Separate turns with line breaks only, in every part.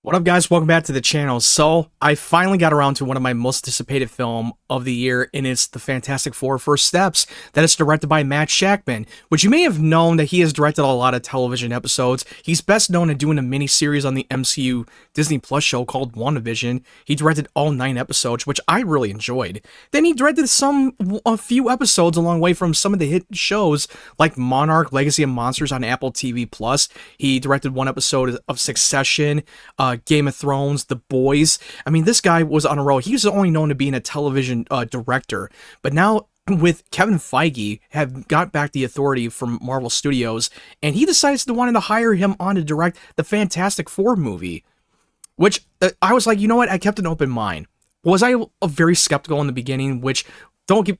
What up, guys? Welcome back to the channel. So, I finally got around to one of my most anticipated film of the year, and it's The Fantastic Four First Steps, that is directed by Matt Shakman, which you may have known that he has directed a lot of television episodes. He's best known at doing a mini-series on the MCU Disney Plus show called WandaVision. He directed all 9 episodes, which I really enjoyed. Then he directed a few episodes along the way from some of the hit shows like Monarch, Legacy of Monsters on Apple TV Plus. He directed one episode of Succession, Game of Thrones, The Boys. I mean, this guy was on a roll. He was only known to being a television director, but now with Kevin Feige have got back the authority from Marvel Studios, and he decides to want to hire him on to direct the Fantastic Four movie, which I was like, you know what? I kept an open mind. Was I very skeptical in the beginning, which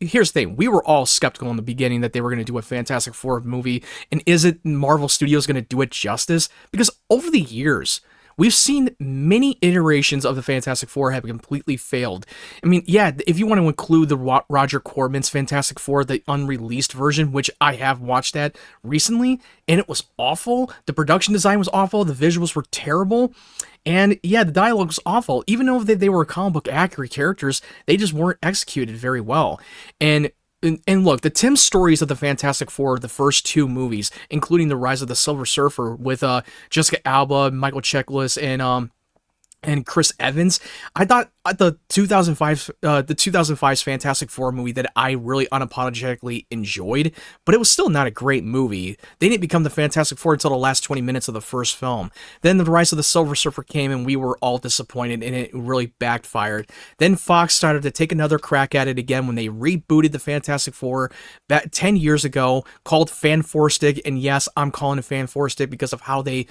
here's the thing, we were all skeptical in the beginning that they were going to do a Fantastic Four movie, and is it Marvel Studios going to do it justice? Because over the years, we've seen many iterations of the Fantastic Four have completely failed. I mean, yeah, if you want to include the Roger Corman's Fantastic Four, the unreleased version, which I have watched that recently, and it was awful. The production design was awful. The visuals were terrible. And yeah, the dialogue was awful. Even though they were comic book accurate characters, they just weren't executed very well. And look, the Tim stories of the Fantastic Four, the first 2 movies, including The Rise of the Silver Surfer with Jessica Alba, Michael Chiklis, and Chris Evans, I thought the 2005's Fantastic Four movie that I really unapologetically enjoyed, but it was still not a great movie. They didn't become the Fantastic Four until the last 20 minutes of the first film. Then The Rise of the Silver Surfer came, and we were all disappointed, and it really backfired. Then Fox started to take another crack at it again when they rebooted the Fantastic Four back 10 years ago, called Fan Four Stick, and yes, I'm calling it Fan Four Stick because of how they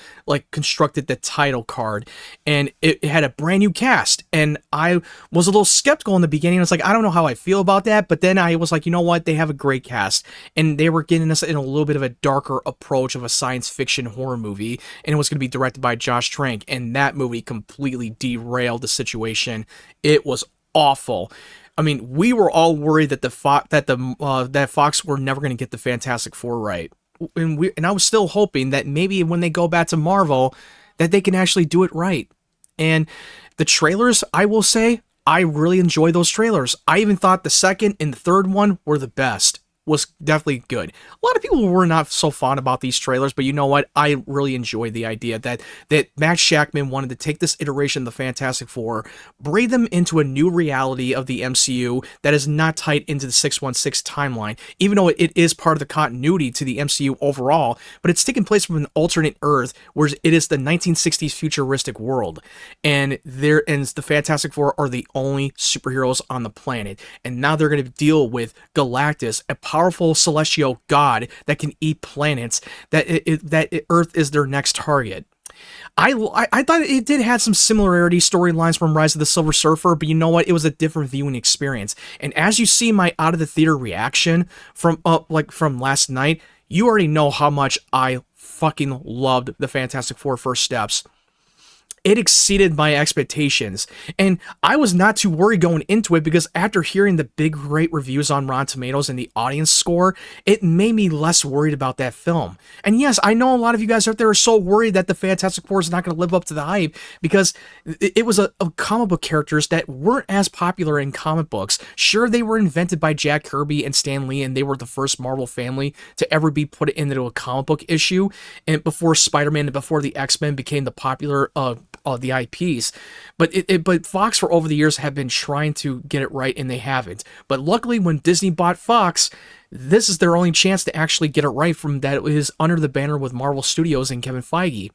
constructed the title card, and it had a brand new cast, and I was a little skeptical in the beginning. I was like, I don't know how I feel about that, but then I was like, you know what, they have a great cast, and they were getting us in a little bit of a darker approach of a science fiction horror movie, and it was going to be directed by Josh Trank, and that movie completely derailed the situation. It was awful. I mean, we were all worried that that Fox were never going to get the Fantastic Four right, and I was still hoping that maybe when they go back to Marvel, that they can actually do it right. And the trailers, I will say, I really enjoy those trailers. I even thought the second and the third one were the best. Was definitely good. A lot of people were not so fond about these trailers, but you know what? I really enjoyed the idea that Matt Shakman wanted to take this iteration of the Fantastic Four, bring them into a new reality of the MCU that is not tied into the 616 timeline, even though it is part of the continuity to the MCU overall, but it's taking place from an alternate Earth, where it is the 1960s futuristic world, and the Fantastic Four are the only superheroes on the planet, and now they're going to deal with Galactus, a powerful celestial god that can eat planets, that Earth is their next target. I thought it did have some similarity storylines from Rise of the Silver Surfer, but you know what? It was a different viewing experience. And as you see my out of the theater reaction from last night, you already know how much I fucking loved the Fantastic Four First Steps. It exceeded my expectations, and I was not too worried going into it because after hearing the big great reviews on Rotten Tomatoes and the audience score, it made me less worried about that film. And yes, I know a lot of you guys out there are so worried that the Fantastic Four is not going to live up to the hype because it was a comic book characters that weren't as popular in comic books. Sure, they were invented by Jack Kirby and Stan Lee, and they were the first Marvel family to ever be put into a comic book issue, and before Spider-Man and before the X-Men became the popular the IPs, but Fox for over the years have been trying to get it right, and they haven't. But luckily, when Disney bought Fox, this is their only chance to actually get it right. From that, it is under the banner with Marvel Studios and Kevin Feige.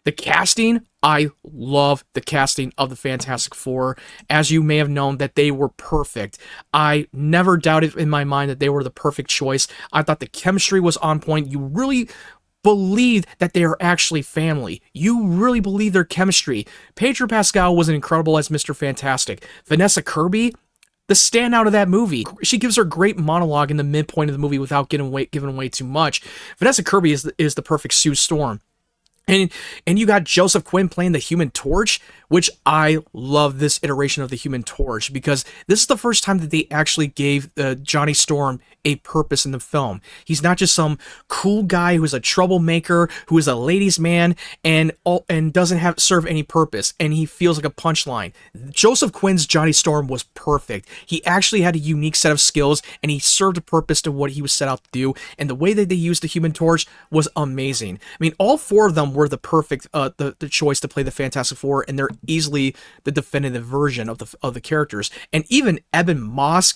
The casting, I love the casting of the Fantastic Four. As you may have known, that they were perfect. I never doubted in my mind that they were the perfect choice. I thought the chemistry was on point. You really believe that they are actually family. You really believe their chemistry. Pedro Pascal was incredible as Mr. Fantastic. Vanessa Kirby, the standout of that movie. She gives her great monologue in the midpoint of the moving without giving away too much. Vanessa Kirby is the perfect Sue Storm. And you got Joseph Quinn playing the Human Torch, which I love this iteration of the Human Torch because this is the first time that they actually gave Johnny Storm a purpose in the film. He's not just some cool guy who's a troublemaker, who is a ladies' man, and doesn't serve any purpose, and he feels like a punchline. Joseph Quinn's Johnny Storm was perfect. He actually had a unique set of skills, and he served a purpose to what he was set out to do, and the way that they used the Human Torch was amazing. I mean, all four of them were the perfect the choice to play the Fantastic Four, and they're easily the definitive version of the characters. And even Ebon Moss,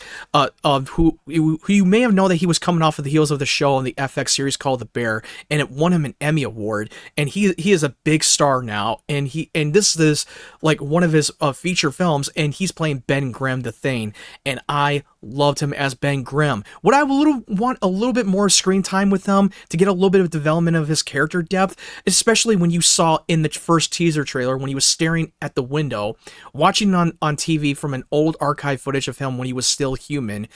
who you may have known that he was coming off of the heels of the show on the FX series called The Bear, and it won him an Emmy Award, and he is a big star now, and this is like one of his feature films, and he's playing Ben Grimm the Thane, and I loved him as Ben Grimm. Would I want a little bit more screen time with him to get a little bit of development of his character depth, especially when you saw in the first teaser trailer when he was staring at the window, watching on TV from an old archive footage of him when he was still human,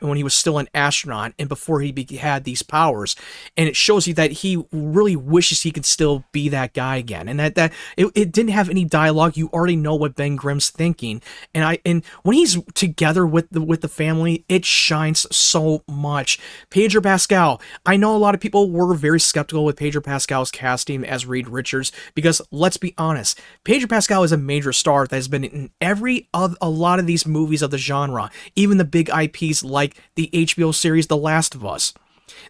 when he was still an astronaut, and before he had these powers, and it shows you that he really wishes he could still be that guy again, and that it didn't have any dialogue. You already know what Ben Grimm's thinking, and when he's together with the family, it shines so much. Pedro Pascal, I know a lot of people were very skeptical with Pedro Pascal's casting as Reed Richards because, let's be honest, Pedro Pascal is a major star that has been in a lot of these movies of the genre, even the big IPs like the HBO series The Last of Us.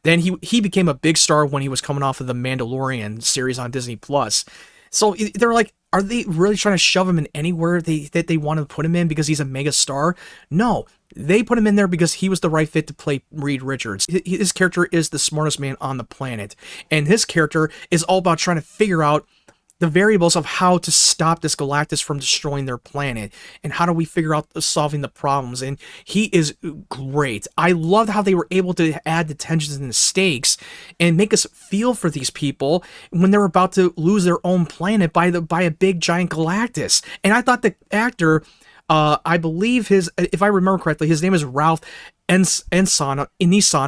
Then he became a big star when he was coming off of the Mandalorian series on Disney Plus. So they're like, are they really trying to shove him in anywhere that they want to put him in because he's a mega star? No, they put him in there because he was the right fit to play Reed Richards. His character is the smartest man on the planet, and his character is all about trying to figure out the variables of how to stop this Galactus from destroying their planet, and how do we figure out solving the problems, and he is great. I loved how they were able to add the tensions and the stakes and make us feel for these people when they're about to lose their own planet by a big giant Galactus. And I thought the actor, I believe if I remember correctly, his name is Ralph Ineson.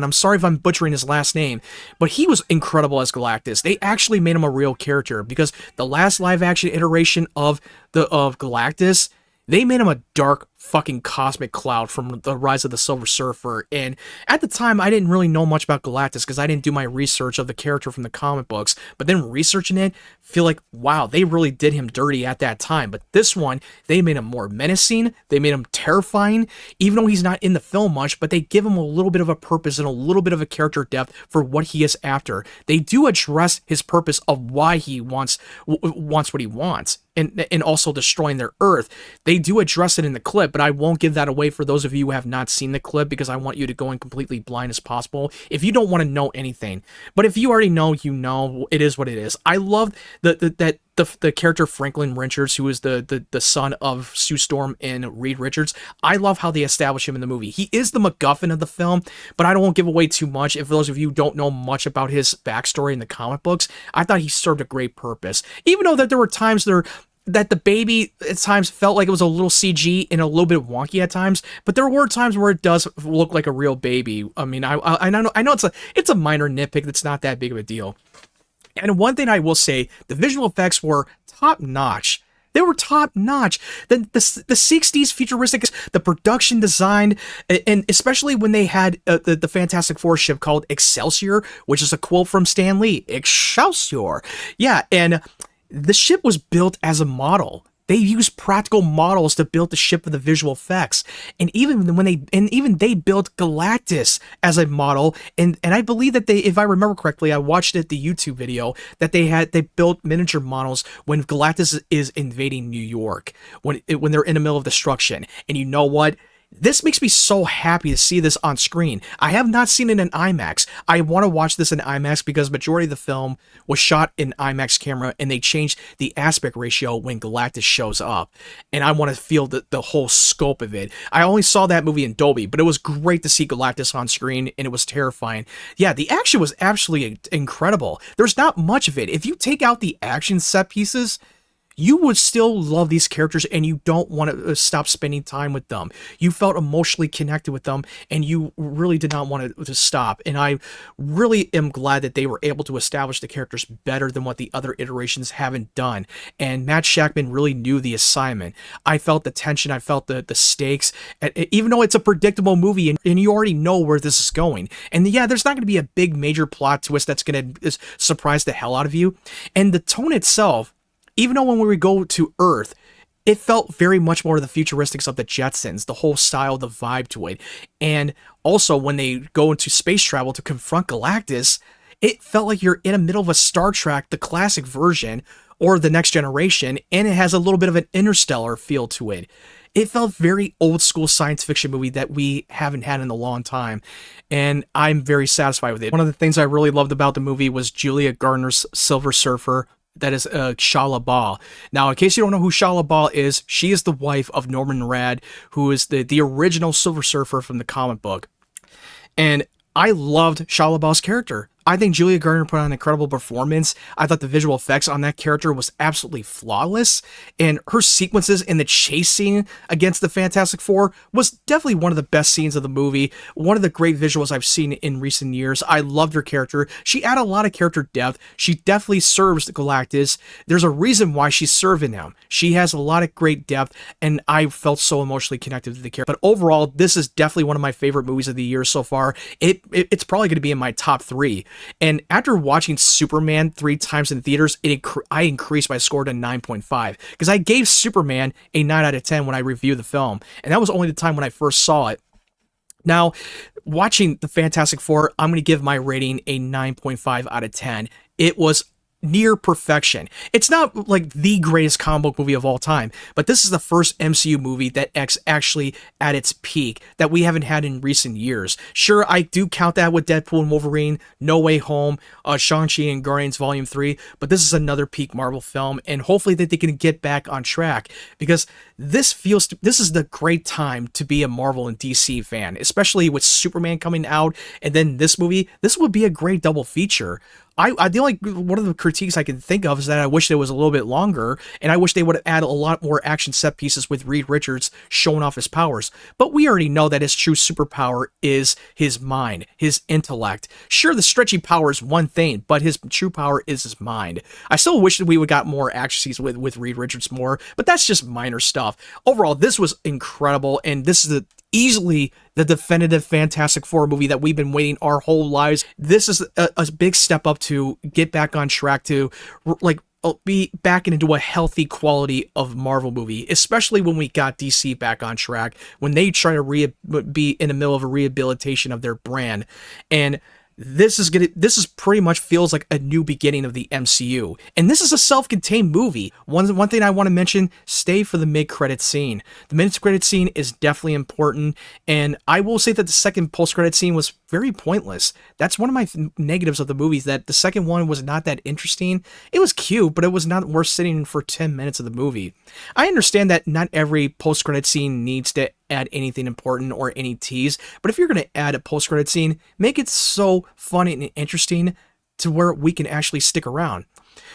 I'm sorry if I'm butchering his last name, but he was incredible as Galactus. They actually made him a real character because the last live action iteration of Galactus, they made him a dark fucking cosmic cloud from the Rise of the Silver Surfer. And at the time, I didn't really know much about Galactus because I didn't do my research of the character from the comic books. But then researching it, feel like, wow, they really did him dirty at that time. But this one, they made him more menacing. They made him terrifying, even though he's not in the film much, but they give him a little bit of a purpose and a little bit of a character depth for what he is after. They do address his purpose of why he wants what he wants. And also destroying their Earth. They do address it in the clip, but I won't give that away for those of you who have not seen the clip because I want you to go in completely blind as possible if you don't want to know anything. But if you already know, you know, it is what it is. I love the character Franklin Richards, who is the son of Sue Storm and Reed Richards. I love how they establish him in the movie. He is the MacGuffin of the film, but I won't give away too much. If those of you don't know much about his backstory in the comic books, I thought he served a great purpose. Even though that there were times that the baby at times felt like it was a little CG and a little bit wonky at times, but there were times where it does look like a real baby. I mean, I know it's a minor nitpick that's not that big of a deal. And one thing I will say, the visual effects were top notch. They were top notch. The 60s futuristic, the production design, and especially when they had the Fantastic Four ship called Excelsior, which is a quote from Stan Lee, Excelsior. Yeah, and the ship was built as a model. They used practical models to build the ship with the visual effects, and even they built Galactus as a model. And I believe that if I remember correctly, I watched the YouTube video that they built miniature models when Galactus is invading New York when they're in the middle of destruction. And you know what? This makes me so happy to see this on screen. I have not seen it in IMAX. I want to watch this in IMAX because majority of the film was shot in IMAX camera and they changed the aspect ratio when Galactus shows up. And I want to feel the whole scope of it. I only saw that movie in Dolby, but it was great to see Galactus on screen and it was terrifying. Yeah, the action was absolutely incredible. There's not much of it. If you take out the action set pieces, you would still love these characters and you don't want to stop spending time with them. You felt emotionally connected with them and you really did not want to stop. And I really am glad that they were able to establish the characters better than what the other iterations haven't done. And Matt Shakman really knew the assignment. I felt the tension, I felt the stakes, even though it's a predictable movie and you already know where this is going. And yeah, there's not going to be a big major plot twist that's going to surprise the hell out of you. And the tone itself, even though when we go to Earth, it felt very much more the futuristics of the Jetsons, the whole style, the vibe to it. And also when they go into space travel to confront Galactus, it felt like you're in the middle of a Star Trek, the classic version, or the Next Generation, and it has a little bit of an interstellar feel to it. It felt very old school science fiction movie that we haven't had in a long time, and I'm very satisfied with it. One of the things I really loved about the movie was Julia Garner's Silver Surfer, that is Shia LaBeouf. Now, in case you don't know who Shia LaBeouf is, she is the wife of Norman Rad, who is the original Silver Surfer from the comic book. And I loved Shia LaBeouf's character. I think Julia Garner put on an incredible performance. I thought the visual effects on that character was absolutely flawless, and her sequences in the chase scene against the Fantastic Four was definitely one of the best scenes of the movie. One of the great visuals I've seen in recent years. I loved her character. She added a lot of character depth. She definitely serves Galactus. There's a reason why she's serving him. She has a lot of great depth, and I felt so emotionally connected to the character. But overall, this is definitely one of my favorite movies of the year so far. It's probably going to be in my top 3. And after watching Superman 3 times in theaters, I increased my score to 9.5 because I gave Superman a 9 out of 10 when I reviewed the film, and that was only the time when I first saw it. Now, watching the Fantastic Four, I'm going to give my rating a 9.5 out of 10. It was near perfection. It's not like the greatest comic book movie of all time, but this is the first MCU movie that actually at its peak that we haven't had in recent years. Sure, I do count that with Deadpool and Wolverine, No Way Home, Shang-Chi and Guardians Volume 3, but this is another peak Marvel film, and hopefully that they can get back on track, because this is the great time to be a Marvel and DC fan, especially with Superman coming out, and then this movie. This would be a great double feature. The only one of the critiques I can think of is that I wish it was a little bit longer, and I wish they would have added a lot more action set pieces with Reed Richards showing off his powers. But we already know that his true superpower is his mind, his intellect. Sure, the stretchy power is one thing, but his true power is his mind. I still wish that we would got more action scenes with Reed Richards more, but that's just minor stuff. Overall, this was incredible, and this is easily the definitive Fantastic Four movie that we've been waiting our whole lives. This is a big step up to get back on track to be back into a healthy quality of Marvel movie, especially when we got DC back on track, when they try to be in the middle of a rehabilitation of their brand. And this is pretty much feels like a new beginning of the MCU. And this is a self-contained movie. One thing I want to mention, stay for the mid-credit scene. The mid-credit scene is definitely important, and I will say that the second post-credit scene was very pointless. That's one of my negatives of the movie, that the second one was not that interesting. It was cute, but it was not worth sitting in for 10 minutes of the movie. I understand that not every post-credit scene needs to add anything important or any tease, but if you're going to add a post-credit scene, make it so funny and interesting to where we can actually stick around.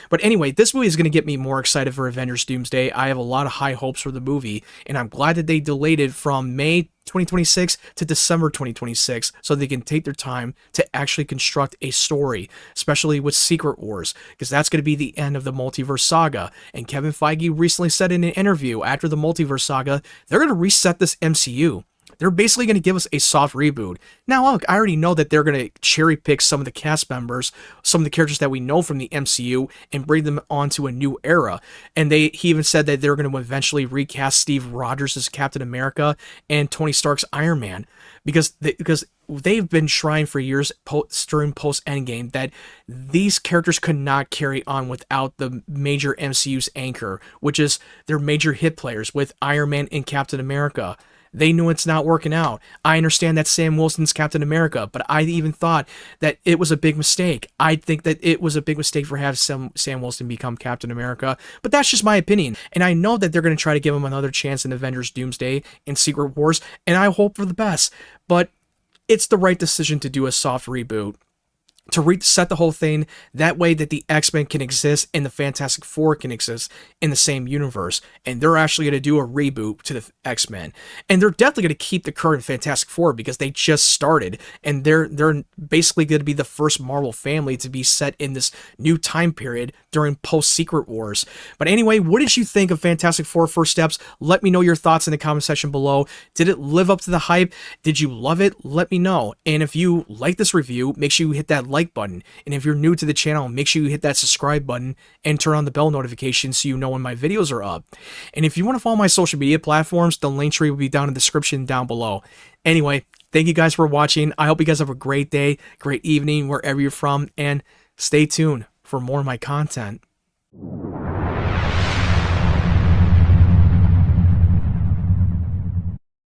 But anyway, this movie is going to get me more excited for Avengers Doomsday. I have a lot of high hopes for the movie, and I'm glad that they delayed it from May 2026 to December 2026 so they can take their time to actually construct a story, especially with Secret Wars, because that's going to be the end of the multiverse saga. And Kevin Feige recently said in an interview after the multiverse saga, they're going to reset this MCU. They're basically going to give us a soft reboot. Now, look, I already know that they're going to cherry pick some of the cast members, some of the characters that we know from the MCU, and bring them onto a new era. And he even said that they're going to eventually recast Steve Rogers as Captain America and Tony Stark's Iron Man, because they've been trying for years during post-Endgame that these characters could not carry on without the major MCU's anchor, which is their major hit players with Iron Man and Captain America. They knew it's not working out. I understand that Sam Wilson's Captain America, but I even thought that it was a big mistake. I think that it was a big mistake for having Sam Wilson become Captain America, but that's just my opinion. And I know that they're going to try to give him another chance in Avengers Doomsday and Secret Wars, and I hope for the best. But it's the right decision to do a soft reboot. to reset the whole thing that way that the X-Men can exist and the Fantastic Four can exist in the same universe. And they're actually going to do a reboot to the X-Men. And they're definitely going to keep the current Fantastic Four because they just started, and they're basically going to be the first Marvel family to be set in this new time period during post-Secret Wars. But anyway, what did you think of Fantastic Four First Steps? Let me know your thoughts in the comment section below. Did it live up to the hype? Did you love it? Let me know. And if you like this review, make sure you hit that like button. And if you're new to the channel, make sure you hit that subscribe button and turn on the bell notification so you know when my videos are up. And if you want to follow my social media platforms, the link tree will be down in the description down below. Anyway, thank you guys for watching. I hope you guys have a great day, great evening, wherever you're from, and stay tuned for more of my content.